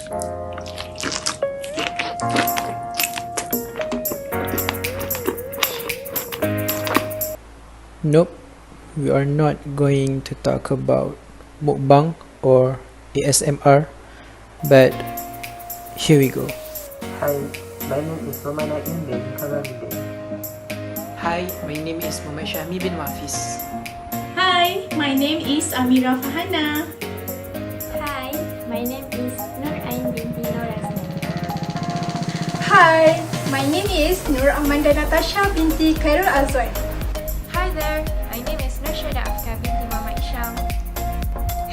Nope, we are not going to talk about mukbang or ASMR, but here we go. Hi, my name is Romanaim bin Karamide. Hi, my name is Muhammad Syahmi bin Wafis. Hi, my name is Amira Fahana. Hi, my name is Nur Ain binti Noras. Hi, my name is Nur Amanda Natasha binti Khairul Azwan. Hi there, my name is Nursyada Afka binti Mama Isham.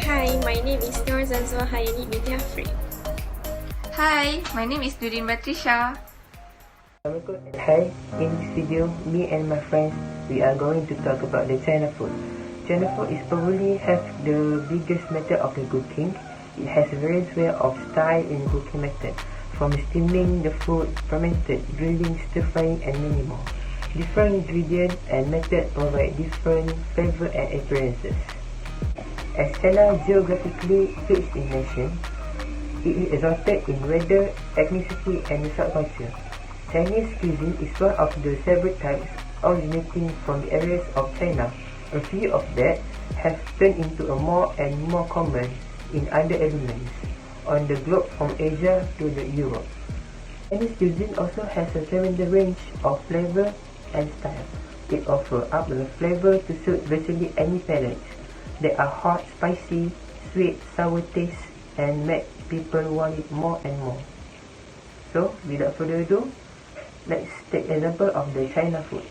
Hi, my name is Nur Zanzwa Hayani binti Afri. Hi, my name is Nurin Batrisha. Hi, in this video, me and my friends, we are going to talk about the China food. China food is probably have the biggest method of the cooking. It has various way of style in cooking method, from steaming the food, fermented, grilling, stir-frying and many more. Different ingredients and methods provide different flavor and appearances. As China geographically fits in nation, it is exalted in weather, ethnicity and subculture. Chinese cuisine is one of the several types originating from the areas of China. A few of that have turned into a more and more common in other elements on the globe from Asia to Europe. Chinese cuisine also has a tremendous range of flavor and style. It offers up the flavor to suit virtually any palate. They are hot, spicy, sweet, sour taste and make people want it more and more. So, without further ado, let's take an example of the China food.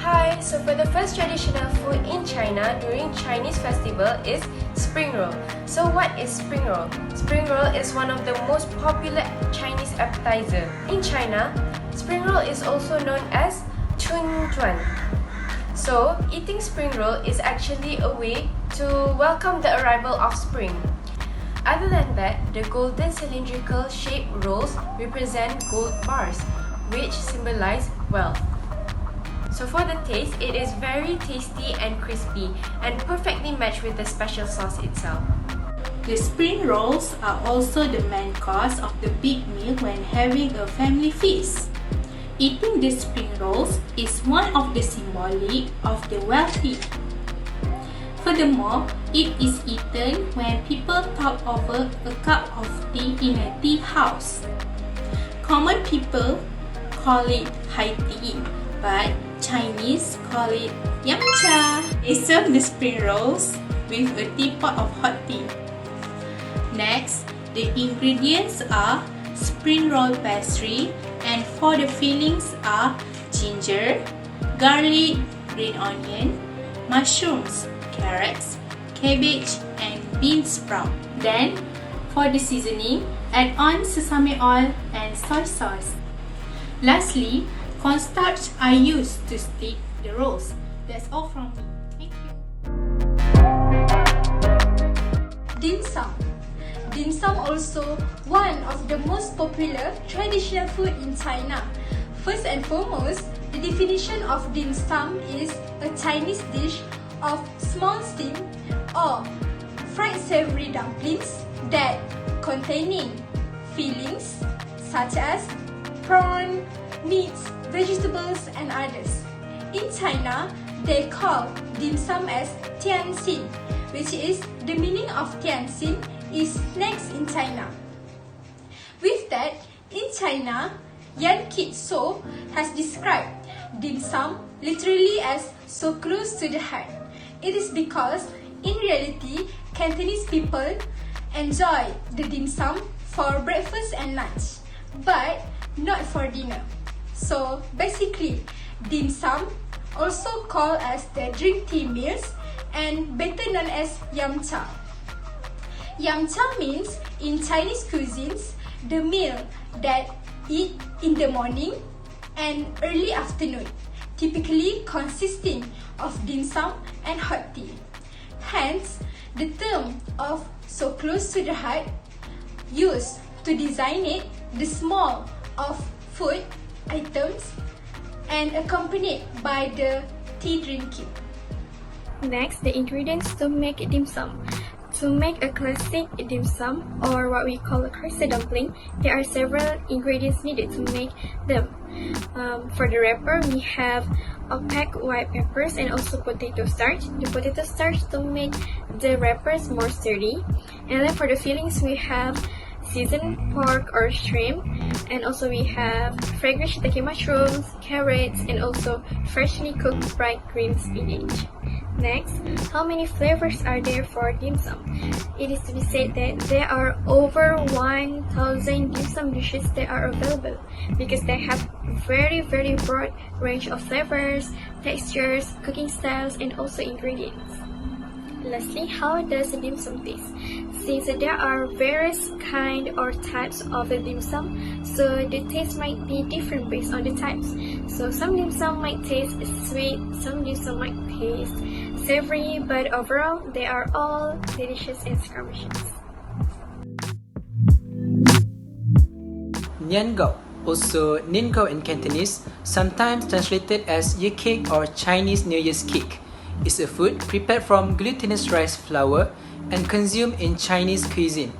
Hi, so for the first traditional food in China during Chinese festival is spring roll. So what is spring roll? Spring roll is one of the most popular Chinese appetizer. In China, spring roll is also known as chunjuan. So eating spring roll is actually a way to welcome the arrival of spring. Other than that, the golden cylindrical shaped rolls represent gold bars, which symbolize wealth. So for the taste, it is very tasty and crispy and perfectly matched with the special sauce itself. The spring rolls are also the main course of the big meal when having a family feast. Eating the spring rolls is one of the symbolic of the wealthy. Furthermore, it is eaten when people talk over a cup of tea in a tea house. Common people call it high tea, but Chinese call it yamcha. They serve the spring rolls with a teapot of hot tea. Next, the ingredients are spring roll pastry, and for the fillings are ginger, garlic, green onion, mushrooms, carrots, cabbage and bean sprout. Then, for the seasoning, add on sesame oil and soy sauce. Lastly, cornstarch are used to stick the rolls. That's all from me. Thank you. Dim sum. Dim sum also one of the most popular traditional food in China. First and foremost, the definition of dim sum is a Chinese dish of small steamed or fried savory dumplings that containing fillings such as prawn, meats, vegetables and others. In China, they call dim sum as tianxin, which is the meaning of tianxin is snacks in China. With that, in China, Yan Kit So has described dim sum literally as so close to the heart. It is because in reality, Cantonese people enjoy the dim sum for breakfast and lunch, but not for dinner. So basically, dim sum, also called as the drink tea meals and better known as yamcha. Yamcha means in Chinese cuisines the meal that eat in the morning and early afternoon, typically consisting of dim sum and hot tea. Hence, the term of so close to the heart used to designate the small of food items and accompanied by the tea drinking. Next, the ingredients to make dim sum. To make a classic dim sum, or what we call a crusted dumpling, there are several ingredients needed to make them. For the wrapper, we have opaque white peppers and also potato starch. The potato starch to make the wrappers more sturdy. And then for the fillings, we have seasoned pork or shrimp, and also we have fragrant shiitake mushrooms, carrots, and also freshly cooked fried green spinach. Next, how many flavors are there for dim sum? It is to be said that there are over 1,000 dim sum dishes that are available because they have very broad range of flavors, textures, cooking styles, and also ingredients. Lastly, how does a dim sum taste? Since there are various kind or types of the dim sum, so the taste might be different based on the types. So some dim sum might taste sweet, some dim sum might taste savory, but overall they are all delicious and scrumptious. Nian Gao, also Nian Gao in Cantonese, sometimes translated as Ye Cake or Chinese New Year's cake, is a food prepared from glutinous rice flour and consumed in Chinese cuisine.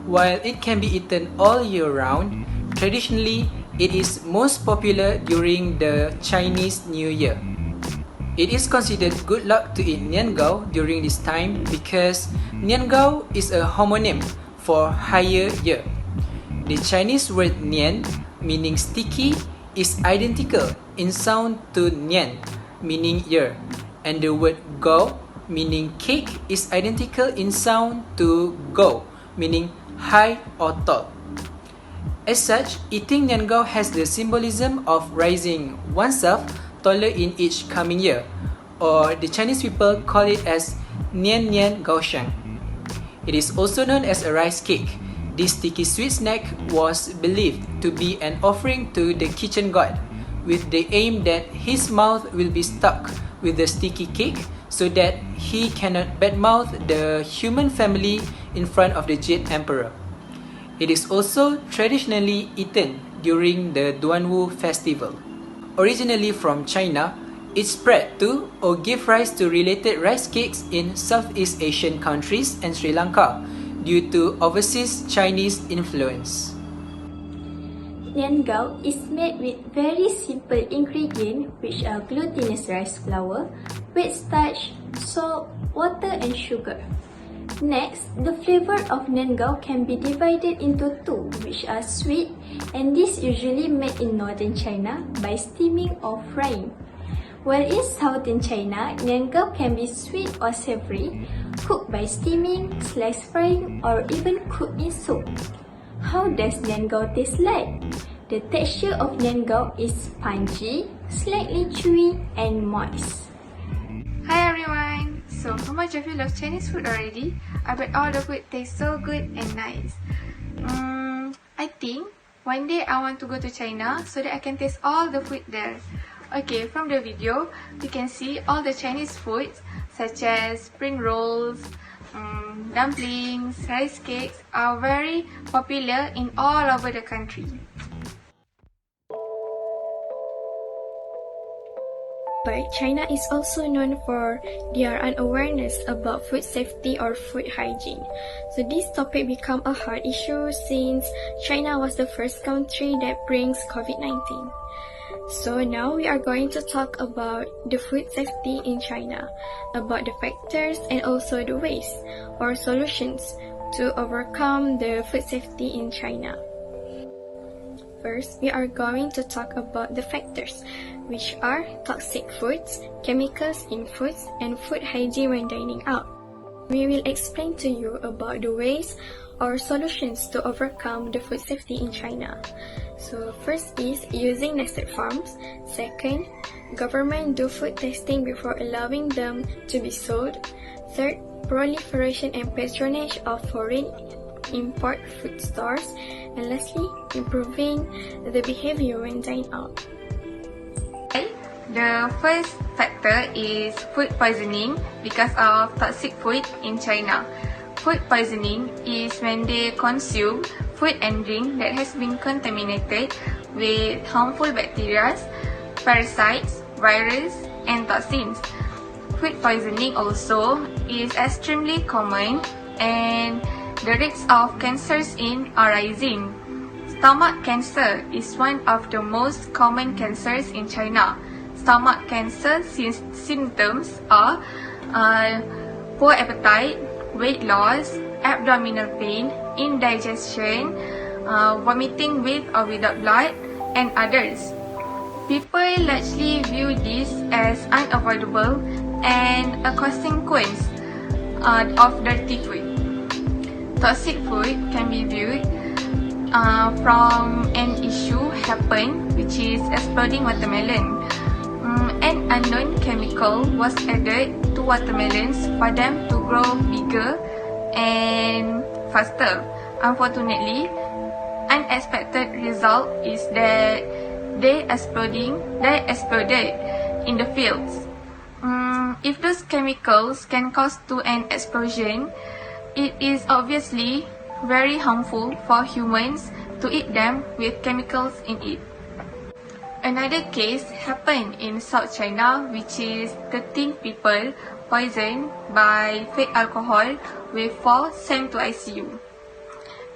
While it can be eaten all year round, traditionally it is most popular during the Chinese New Year. It is considered good luck to eat Nian Gao during this time because Nian Gao is a homonym for higher year. The Chinese word Nian, meaning sticky, is identical in sound to Nian, meaning year, and the word Gao, meaning cake, is identical in sound to Gao, meaning high or tall. As such, eating Nian Gao has the symbolism of rising oneself taller in each coming year, or the Chinese people call it as Nian Nian Gaoshang. It is also known as a rice cake. This sticky sweet snack was believed to be an offering to the kitchen god, with the aim that his mouth will be stuck with the sticky cake so that he cannot badmouth the human family in front of the Jade Emperor. It is also traditionally eaten during the Duanwu festival. Originally from China, it spread to or gave rise to related rice cakes in Southeast Asian countries and Sri Lanka due to overseas Chinese influence. Nian Gao is made with very simple ingredients which are glutinous rice flour, wheat starch, salt, water and sugar. Next, the flavor of Nian Gao can be divided into two, which are sweet, and this usually made in northern China by steaming or frying. While in southern China, Nian Gao can be sweet or savory, cooked by steaming, slice frying, or even cooked in soup. How does Nian Gao taste like? The texture of Nian Gao is spongy, slightly chewy, and moist. Hi everyone! So, how much of you love Chinese food already? I bet all the food tastes so good and nice. I think one day I want to go to China so that I can taste all the food there. Okay, from the video, we can see all the Chinese foods such as spring rolls, dumplings, rice cakes are very popular in all over the country. But China is also known for their unawareness about food safety or food hygiene. So this topic become a hard issue since China was the first country that brings COVID-19. So now we are going to talk about the food safety in China, about the factors and also the ways or solutions to overcome the food safety in China. First, we are going to talk about the factors, which are toxic foods, chemicals in foods, and food hygiene when dining out. We will explain to you about the ways or solutions to overcome the food safety in China. So first is using nested farms. Second, government do food testing before allowing them to be sold. Third, proliferation and patronage of foreign import food stores. And lastly, improving the behavior when dining out. The first factor is food poisoning because of toxic food in China. Food poisoning is when they consume food and drink that has been contaminated with harmful bacteria, parasites, virus, and toxins. Food poisoning also is extremely common and the rates of cancers are rising. Stomach cancer is one of the most common cancers in China. Stomach cancer symptoms are poor appetite, weight loss, abdominal pain, indigestion, vomiting with or without blood, and others. People largely view this as unavoidable and a consequence of dirty food. Toxic food can be viewed from an issue happen, which is exploding watermelon. An unknown chemical was added to watermelons for them to grow bigger and faster. Unfortunately, unexpected result is that they exploded in the fields. If those chemicals can cause to an explosion, it is obviously very harmful for humans to eat them with chemicals in it. Another case happened in South China, which is 13 people poisoned by fake alcohol with 4 sent to ICU.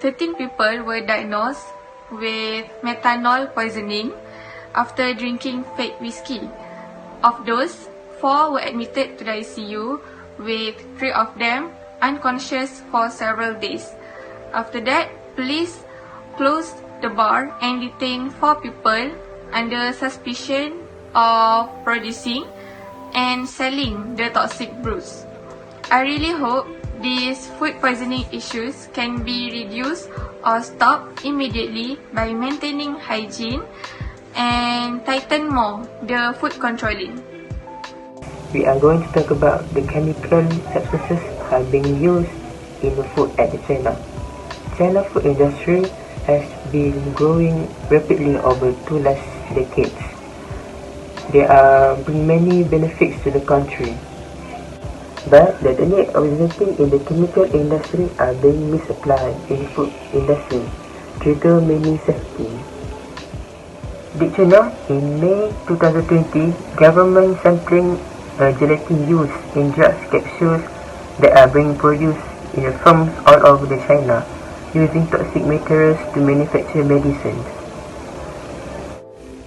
13 people were diagnosed with methanol poisoning after drinking fake whiskey. Of those, 4 were admitted to the ICU, with 3 of them unconscious for several days. After that, police closed the bar and detained 4 people under suspicion of producing and selling the toxic brews. I really hope these food poisoning issues can be reduced or stopped immediately by maintaining hygiene and tighten more the food controlling. We are going to talk about the chemical substances are being used in the food at China. China food industry has been growing rapidly over 2 last decades. There are many benefits to the country, but the techniques originating in the chemical industry are being misapplied in the food industry, trigger many safety. In China, in May 2020, government sampling gelatin used in drugs capsules that are being produced in firms all over China using toxic materials to manufacture medicines.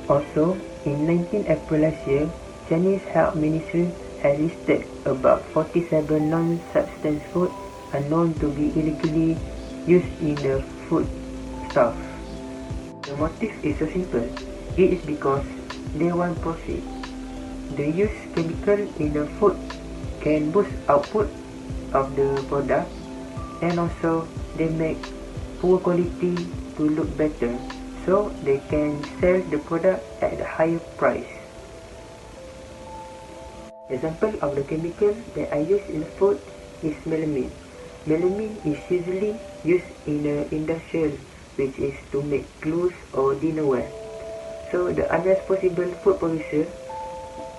Also, in 19 April last year, Chinese Health Ministry has listed about 47 non-substance food are known to be illegally used in the food stuff. The motive is so simple. It is because they want profit. The use chemical in the food can boost output of the product, and also they make poor quality to look better, so they can sell the product at a higher price. Example of the chemical that I use in food is melamine. Melamine is usually used in the industrial, which is to make clothes or dinnerware. So the unresponsible food producer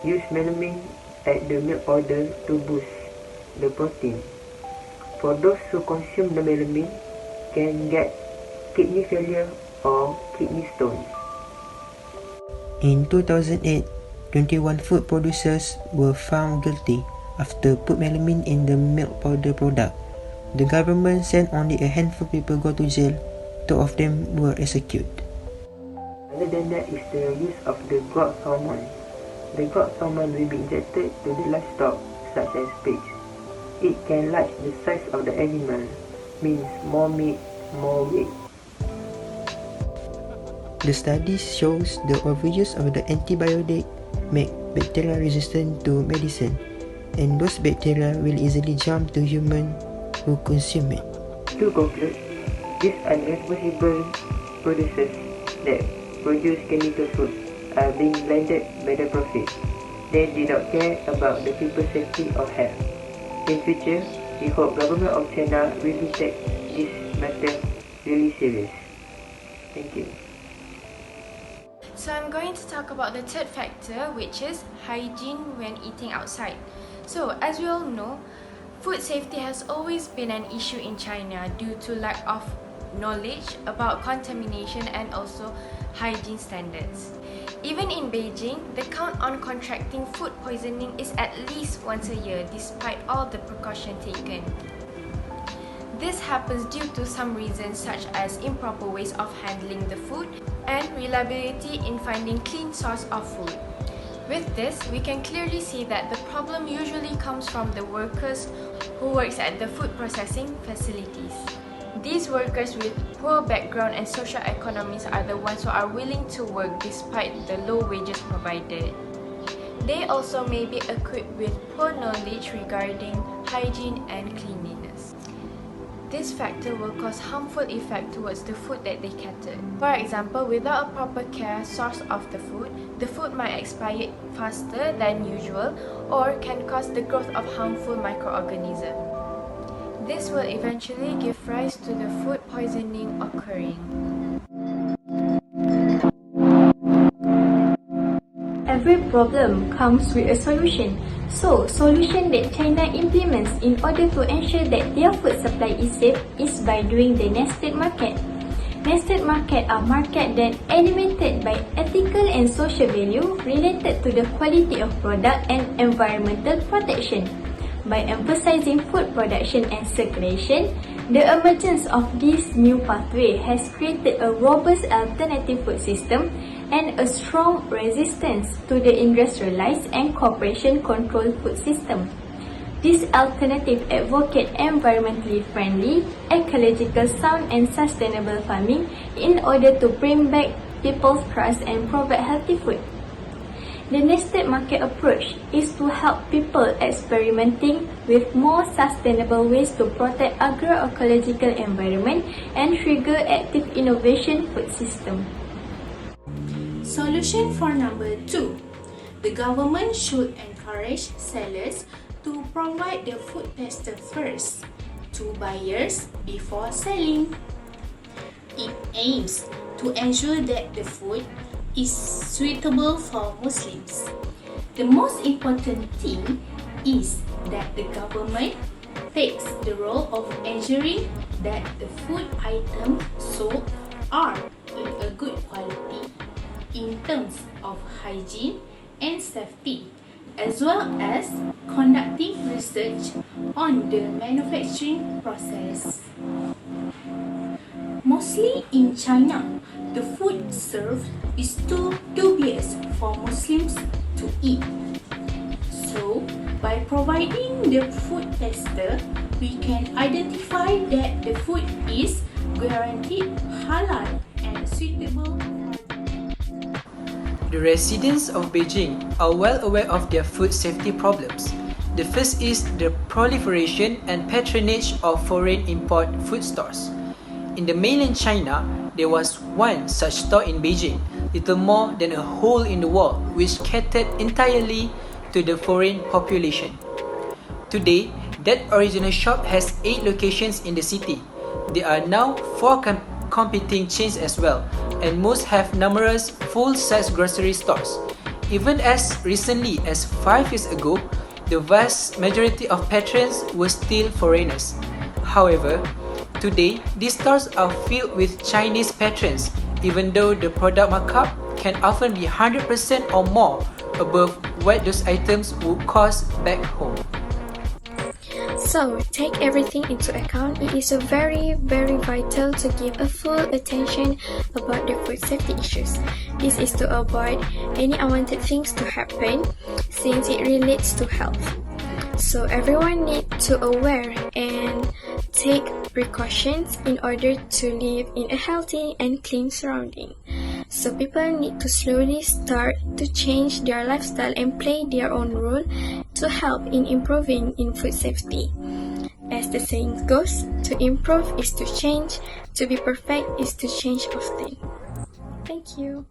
use melamine at the milk powder to boost the protein. For those who consume the melamine, can get kidney failure or kidney stones. In 2008, 21 food producers were found guilty after put melamine in the milk powder product. The government sent only a handful of people go to jail. 2 of them were executed. Other than that is the use of the growth hormone. The growth hormone will be injected to the livestock such as pigs. It can enlarge the size of the animal, means more meat, more weight. The study shows the overuse of the antibiotic make bacteria resistant to medicine, and those bacteria will easily jump to humans who consume it. To conclude, these unresponsible producers that produce chemical food are being blinded by the profit. They did not care about the people's safety or health. In future, we hope government of China really take this matter really serious. Thank you. So I'm going to talk about the third factor, which is hygiene when eating outside. So as we all know, food safety has always been an issue in China due to lack of knowledge about contamination and also hygiene standards. Even in Beijing, the count on contracting food poisoning is at least once a year despite all the precautions taken. This happens due to some reasons such as improper ways of handling the food and reliability in finding clean source of food. With this, we can clearly see that the problem usually comes from the workers who works at the food processing facilities. These workers with poor background and social economies are the ones who are willing to work despite the low wages provided. They also may be equipped with poor knowledge regarding hygiene and cleanliness. This factor will cause harmful effect towards the food that they cater. For example, without a proper care source of the food might expire faster than usual or can cause the growth of harmful microorganisms. This will eventually give rise to the food poisoning occurring. Every problem comes with a solution. So, solution that China implements in order to ensure that their food supply is safe is by doing the nested market. Nested market are markets that animated by ethical and social value related to the quality of product and environmental protection. By emphasizing food production and circulation, the emergence of this new pathway has created a robust alternative food system and a strong resistance to the industrialized and corporation-controlled food system. This alternative advocates environmentally friendly, ecological sound and sustainable farming in order to bring back people's trust and provide healthy food. The nested market approach is to help people experimenting with more sustainable ways to protect agroecological environment and trigger active innovation food system. Solution for number 2. The government should encourage sellers to provide the food tester first to buyers before selling. It aims to ensure that the food is suitable for Muslims. The most important thing is that the government takes the role of ensuring that the food items sold are in a good quality in terms of hygiene and safety, as well as conducting research on the manufacturing process. Mostly in China, the food served is too dubious for Muslims to eat. So, by providing the food tester, we can identify that the food is guaranteed halal and suitable for them. The residents of Beijing are well aware of their food safety problems. The first is the proliferation and patronage of foreign import food stores. In the mainland China, there was one such store in Beijing, little more than a hole in the wall, which catered entirely to the foreign population. Today, that original shop has 8 locations in the city. There are now 4 competing chains as well, and most have numerous full-size grocery stores. Even as recently as 5 years ago, the vast majority of patrons were still foreigners. However, today, these stores are filled with Chinese patrons, even though the product markup can often be 100% or more above what those items would cost back home. So, take everything into account. It is very vital to give a full attention about the food safety issues. This is to avoid any unwanted things to happen since it relates to health. So everyone needs to aware and take precautions in order to live in a healthy and clean surrounding. So people need to slowly start to change their lifestyle and play their own role to help in improving in food safety. As the saying goes, to improve is to change, to be perfect is to change often. Thank you.